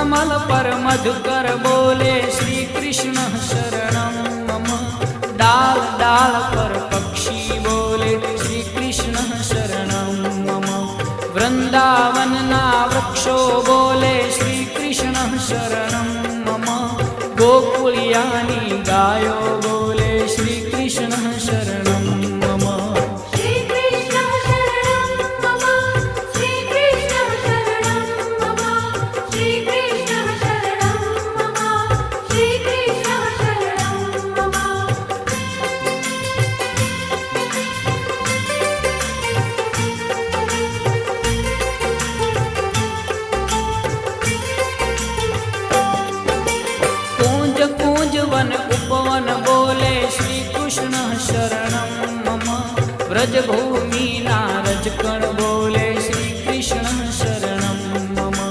कमल पर मधुकर बोले श्री कृष्ण शरणं मम। डाल डाल पर पक्षी बोले श्री कृष्ण शरणं मम। वृंदावन ना वृक्षो बोले श्री कृष्ण शरणं मम। गोकुलियानी गायो बोले श्री कृष्ण शरणं मम। श्री कृष्ण शरणं मम। श्री कृष्ण शरणं मम। श्री कृष्ण शरणं मम। श्री कृष्ण शरणं मम। कूंज कूंज वन उपवन बोले श्री कृष्ण शरणं मम। व्रज भूमि